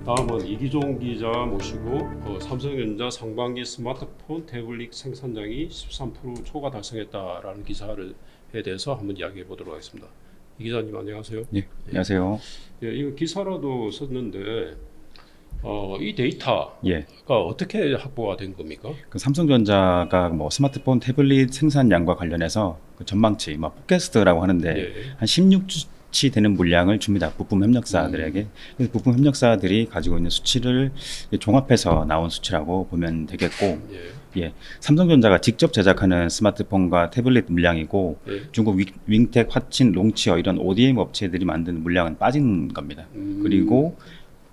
다음은 이기종 기자 모시고 삼성전자 상반기 스마트폰 태블릿 생산량이 13% 초과 달성했다라는 기사를 에 대해서 한번 이야기해 보도록 하겠습니다. 이 기자님 안녕하세요. 예, 안녕하세요. 예, 이거 기사라도 썼는데 이 데이터가 예, 어떻게 확보가 된 겁니까? 그 삼성전자가 뭐 스마트폰 태블릿 생산량과 관련해서 그 전망치, 뭐 포캐스트라고 하는데 예. 한 16주치 되는 물량을 줍니다. 부품 협력사들에게. 그래서 부품 협력사들이 가지고 있는 수치를 종합해서 나온 수치라고 보면 되겠고, 예, 삼성전자가 직접 제작하는 스마트폰과 태블릿 물량이고 예. 중국 윙텍, 화친, 롱치어 이런 ODM 업체들이 만드는 물량은 빠진 겁니다. 그리고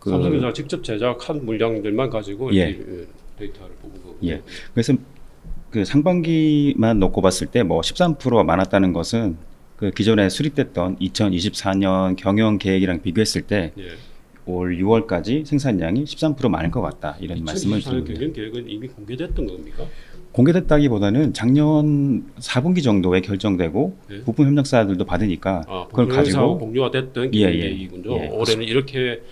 삼성전자 직접 제작한 물량들만 가지고 예. 이 데이터를 보는 거고. 예. 그래서 그 상반기만 놓고 봤을 때 뭐 13% 많았다는 것은 그 기존에 수립됐던 2024년 경영 계획이랑 비교했을 때 올 6월까지 생산량이 13% 많을 것 같다 이런 말씀을 2024년 드립니다. 경영 계획은 이미 공개됐던 겁니까? 공개됐다기보다는 작년 4분기 정도에 결정되고 예. 부품 협력사들도 받으니까 그걸 가지고 공유가 됐던 예, 경영 예. 계획이군요. 예. 올해는 이렇게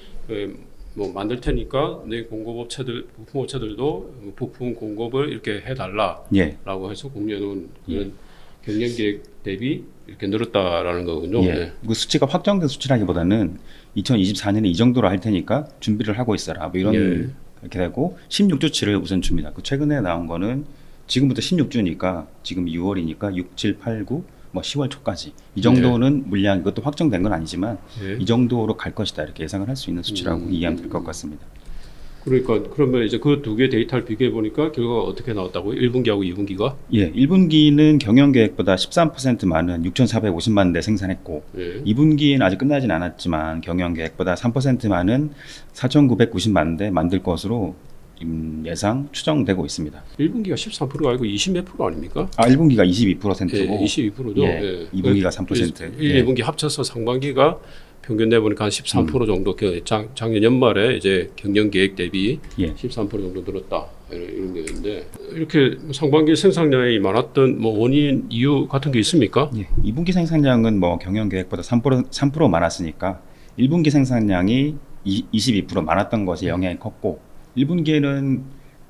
뭐 만들 테니까 내 공급업체들, 부품업체들도 부품 공급을 이렇게 해달라라고 예. 해서 공유해놓은 그런 경영 계획 대비 이렇게 늘었다라는 거군요. 예. 네. 그 수치가 확정된 수치라기보다는 2024년에 이 정도로 할 테니까 준비를 하고 있어라. 뭐 이런 예. 이렇게 되고 16주치를 우선 줍니다. 그 최근에 나온 거는 지금부터 16주니까 지금 6월이니까 6, 7, 8, 9, 뭐 10월 초까지 이 정도는 물량 이것도 확정된 건 아니지만 예. 이 정도로 갈 것이다 이렇게 예상을 할 수 있는 수치라고 이해하면 될 것 같습니다. 그러니까 그러면 이제 그 두 개 데이터를 비교해 보니까 결과가 어떻게 나왔다고요? 1분기하고 2분기가? 예, 1분기는 경영 계획보다 13% 많은 6,450만 대 생산했고 예. 2분기는 아직 끝나진 않았지만 경영 계획보다 3% 많은 4,990만 대 만들 것으로 예상 추정되고 있습니다. 1분기가 13%가 아니고 20 몇 프로 아닙니까? 1분기가 22%고 예, 22%죠. 예, 2분기가 3%. 1, 2분기 합쳐서 상반기가 평균 내보니까 한 13% 정도 작년 연말에 이제 경영 계획 대비 예. 13% 정도 늘었다 이런 게 있는데 이렇게 상반기 생산량이 많았던 뭐 원인 이유 같은 게 있습니까? 예, 2분기 생산량은 뭐 경영 계획보다 3% 많았으니까 1분기 생산량이 22% 많았던 것이 영향이 컸고 1분기에는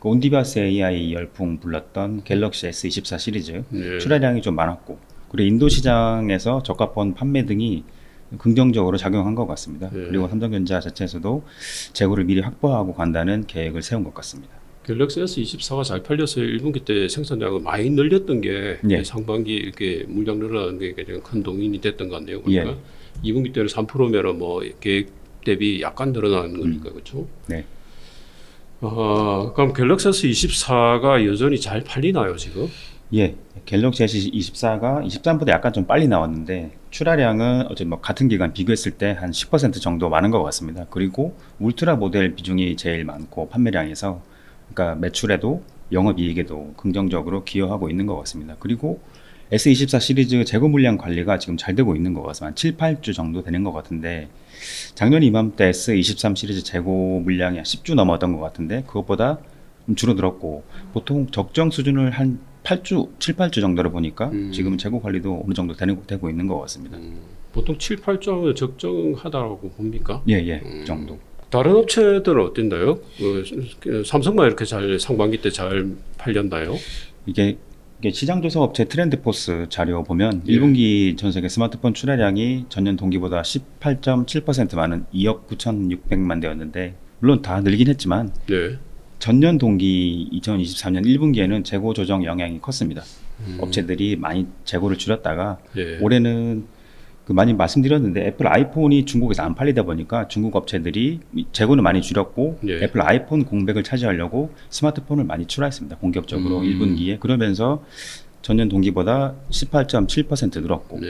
그 온디바스 AI 열풍 불렀던 갤럭시 S24 시리즈 예. 출하량이 좀 많았고 그리고 인도 시장에서 저가폰 판매 등이 긍정적으로 작용한 것 같습니다. 예. 그리고 삼성전자 자체에서도 재고를 미리 확보하고 간다는 계획을 세운 것 같습니다. 갤럭시 S24가 잘 팔려서 1분기 때 생산량을 많이 늘렸던 게 예. 상반기 이렇게 물량 늘어나는 게 가장 큰 동인이 됐던 것 같네요. 그러니까 2분기 때는 3%면은 뭐 계획 대비 약간 늘어나는 거니까 그렇죠? 네. 그럼 갤럭시 S24가 여전히 잘 팔리나요 지금? 예, 갤럭시 S24가 23보다 약간 좀 빨리 나왔는데 출하량은 어제 뭐 같은 기간 비교했을 때 한 10% 정도 많은 것 같습니다. 그리고 울트라 모델 비중이 제일 많고 판매량에서 그러니까 매출에도 영업이익에도 긍정적으로 기여하고 있는 것 같습니다. 그리고 S24 시리즈 재고 물량 관리가 지금 잘 되고 있는 것 같습니다. 한 7, 8주 정도 되는 것 같은데 작년 이맘때 S23 시리즈 재고 물량이 한 10주 넘었던 것 같은데 그것보다 좀 줄어들었고 보통 적정 수준을 한 8주, 7, 8주 정도로 보니까 지금 재고 관리도 어느 정도 되고 있는 것 같습니다. 보통 7, 8주 적정하다고 봅니까? 예, 예, 그 정도. 다른 업체들은 어땠나요? 삼성만 이렇게 잘 상반기 때 잘 팔렸나요? 이게 시장조사 업체 트렌드포스 자료 보면 예. 1분기 전 세계 스마트폰 출하량이 전년 동기보다 18.7% 많은 2억 9,600만 대였는데 물론 다 늘긴 했지만 네. 전년 동기 2023년 1분기에는 재고 조정 영향이 컸습니다. 업체들이 많이 재고를 줄였다가 예. 올해는 그 많이 말씀드렸는데 애플 아이폰이 중국에서 안 팔리다 보니까 중국 업체들이 재고는 많이 줄였고 예. 애플 아이폰 공백을 차지하려고 스마트폰을 많이 출하했습니다. 본격적으로 1분기에 그러면서 전년 동기보다 18.7% 늘었고 네.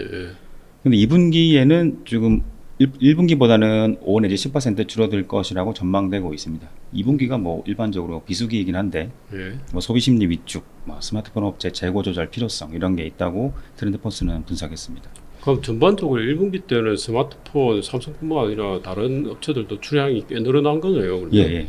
근데 2분기에는 지금 1분기보다는 5 내지 10% 줄어들 것이라고 전망되고 있습니다. 2분기가 뭐 일반적으로 비수기이긴 한데 예. 뭐 소비 심리 위축, 뭐 스마트폰 업체 재고 조절 필요성 이런 게 있다고 트렌드포스는 분석했습니다. 그럼 전반적으로 1분기 때는 스마트폰 삼성뿐만 아니라 다른 업체들도 출량이 꽤 늘어난 거네요. 그러면? 예, 예.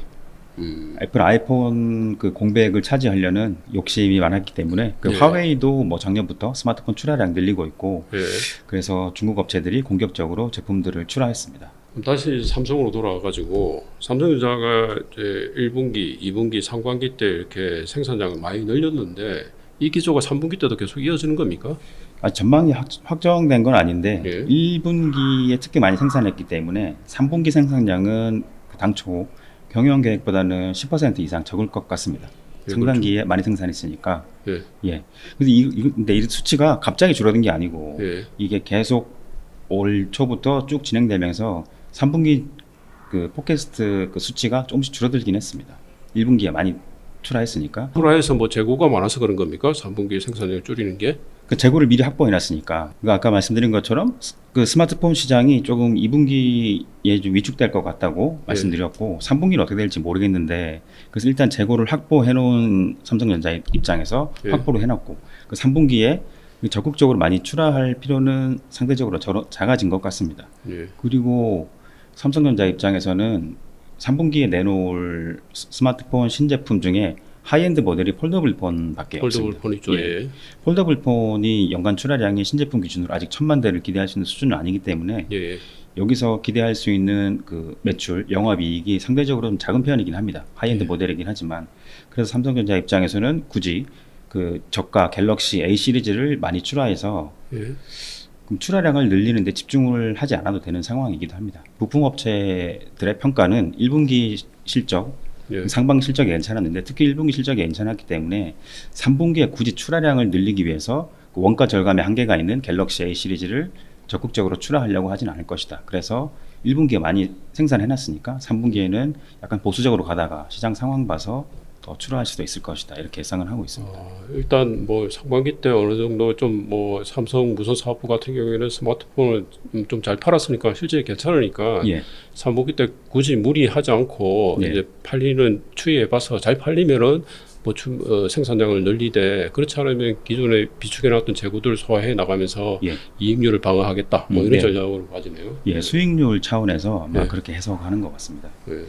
애플 아이폰 그 공백을 차지하려는 욕심이 많았기 때문에 그 예. 화웨이도 뭐 작년부터 스마트폰 출하량 늘리고 있고 예. 그래서 중국 업체들이 공격적으로 제품들을 출하했습니다. 그럼 다시 삼성으로 돌아와가지고 삼성전자가 이제 1분기, 2분기, 상반기 때 이렇게 생산량을 많이 늘렸는데 이 기조가 3분기 때도 계속 이어지는 겁니까? 전망이 확정된 건 아닌데 예. 1분기에 특히 많이 생산했기 때문에 3분기 생산량은 당초 경영 계획보다는 10% 이상 적을 것 같습니다. 예, 상반기에 많이 생산했으니까. 예. 예. 근데 이 수치가 갑자기 줄어든 게 아니고 예. 이게 계속 올 초부터 쭉 진행되면서 3분기 그 포캐스트 그 수치가 조금씩 줄어들긴 했습니다. 1분기에 많이 출하했으니까. 프라에서 뭐 재고가 많아서 그런 겁니까? 3분기 생산량을 줄이는 게? 그 재고를 미리 확보해놨으니까. 아까 말씀드린 것처럼 그 스마트폰 시장이 조금 2분기에 좀 위축될 것 같다고 말씀드렸고 3분기는 어떻게 될지 모르겠는데 그래서 일단 재고를 확보해놓은 삼성전자 입장에서 예. 확보를 해놨고 그 3분기에 적극적으로 많이 출하할 필요는 상대적으로 작아진 것 같습니다. 예. 그리고 삼성전자 입장에서는 3분기에 내놓을 스마트폰 신제품 중에 하이엔드 모델이 폴더블 폰밖에 폴더블 없습니다. 폰 있죠. 예. 예. 폴더블 폰이 연간 출하량이 신제품 기준으로 아직 1000만 대를 기대할 수 있는 수준은 아니기 때문에 예. 여기서 기대할 수 있는 그 매출, 영업이익이 상대적으로 좀 작은 편이긴 합니다. 하이엔드 모델이긴 하지만 그래서 삼성전자 입장에서는 굳이 그 저가 갤럭시 A 시리즈를 많이 출하해서 예. 그럼 출하량을 늘리는 데 집중을 하지 않아도 되는 상황이기도 합니다. 부품업체들의 평가는 1분기 실적, 예. 상반기 실적이 괜찮았는데 특히 1분기 실적이 괜찮았기 때문에 3분기에 굳이 출하량을 늘리기 위해서 그 원가 절감의 한계가 있는 갤럭시 A 시리즈를 적극적으로 출하하려고 하진 않을 것이다. 그래서 1분기에 많이 생산해놨으니까 3분기에는 약간 보수적으로 가다가 시장 상황 봐서 더 출하할 수도 있을 것이다. 이렇게 예상을 하고 있습니다. 일단 뭐 상반기 때 어느 정도 좀 뭐 삼성 무선 사업부 같은 경우에는 스마트폰을 좀 잘 팔았으니까 실제 괜찮으니까 예. 3분기 때 굳이 무리하지 않고 예. 이제 팔리는 추이해봐서 잘 팔리면은 뭐 생산량을 늘리되 그렇지 않으면 기존에 비축해놨던 재고들 소화해 나가면서 예. 이익률을 방어하겠다 뭐 이런 네. 전략으로 가지네요. 예, 수익률 차원에서 아마 예. 그렇게 해석하는 것 같습니다. 예.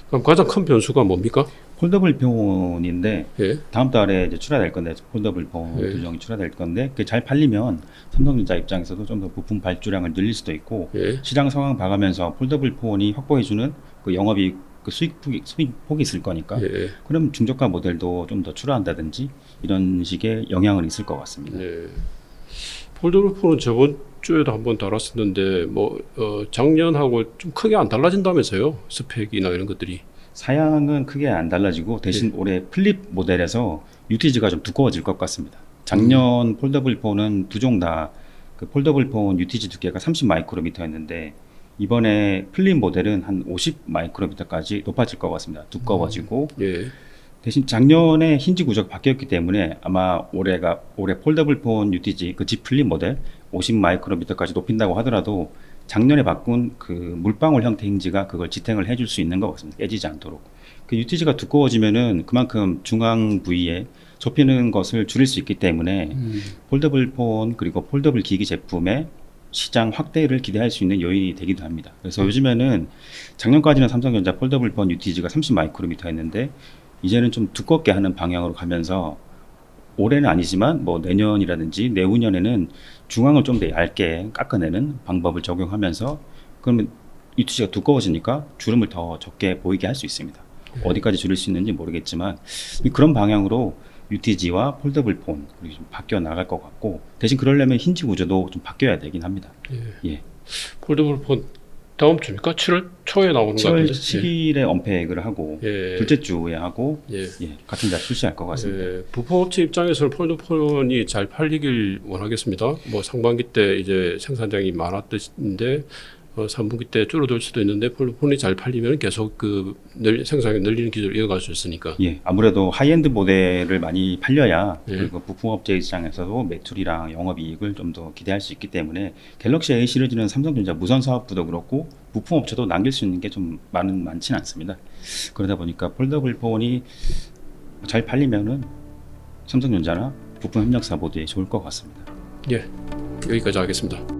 그럼 가장 큰 변수가 뭡니까? 폴더블 폰인데 예. 다음 달에 이제 출하될 건데 폴더블 폰 예. 두종이 출하될 건데 그게 잘 팔리면 삼성전자 입장에서도 좀 더 부품 발주량을 늘릴 수도 있고 예. 시장 상황 봐가면서 폴더블 폰이 확보해주는 그 영업이익 그 수익폭이 있을 거니까 예. 그럼 중저가 모델도 좀 더 출하한다든지 이런 식의 영향은 있을 것 같습니다. 예. 폴더블 폰은 저번 주에도 한번 달았었는데 뭐 작년하고 좀 크게 안 달라진다면서요? 스펙이나 이런 것들이. 사양은 크게 안 달라지고 대신 올해 플립 모델에서 UTG가 좀 두꺼워질 것 같습니다. 작년 폴더블 폰은 두 종 다 그 폴더블 폰 UTG 두께가 30 마이크로미터였는데 이번에 플립 모델은 한 50 마이크로미터까지 높아질 것 같습니다. 두꺼워지고 예. 대신 작년에 힌지 구조가 바뀌었기 때문에 아마 올해 폴더블 폰 UTG 그 G 플립 모델 50 마이크로미터까지 높인다고 하더라도 작년에 바꾼 그 물방울 형태 힌지가 그걸 지탱을 해줄 수 있는 것 같습니다. 깨지지 않도록. 그 UTG가 두꺼워지면은 그만큼 중앙 부위에 접히는 것을 줄일 수 있기 때문에 폴더블 폰 그리고 폴더블 기기 제품의 시장 확대를 기대할 수 있는 요인이 되기도 합니다. 그래서 요즘에는 작년까지는 삼성전자 폴더블 폰 UTG가 30 마이크로미터였는데 이제는 좀 두껍게 하는 방향으로 가면서 올해는 아니지만 뭐 내년이라든지 내후년에는 중앙을 좀 더 얇게 깎아내는 방법을 적용하면서 그러면 UTG가 두꺼워지니까 주름을 더 적게 보이게 할 수 있습니다. 어디까지 줄일 수 있는지 모르겠지만 그런 방향으로 UTG와 폴더블 폰 좀 바뀌어 나갈 것 같고 대신 그러려면 힌지 구조도 좀 바뀌어야 되긴 합니다. 예. 예. 폴더블 폰 다음 주입니까? 7월 초에 나오는 것 7월 같은데. 10일에 언팩을 하고 예. 둘째 주에 하고 예. 예, 같은 달 출시할 것 같습니다. 예, 부품업체 입장에서는 폴더폰이 잘 팔리길 원하겠습니다. 뭐 상반기 때 이제 생산량이 많았듯인데 3분기 때 줄어들 수도 있는데 폴더폰이 잘 팔리면 계속 그 생산량 늘리는 기조를 이어갈 수 있으니까. 예, 아무래도 하이엔드 모델을 많이 팔려야 예. 그리고 부품업체 입장에서도 매출이랑 영업이익을 좀 더 기대할 수 있기 때문에 갤럭시 A 시리즈는 삼성전자 무선 사업부도 그렇고 부품업체도 남길 수 있는 게 좀 많지는 않습니다. 그러다 보니까 폴더블 폰이 잘 팔리면은 삼성전자나 부품 협력사 모두에 좋을 것 같습니다. 예, 여기까지 하겠습니다.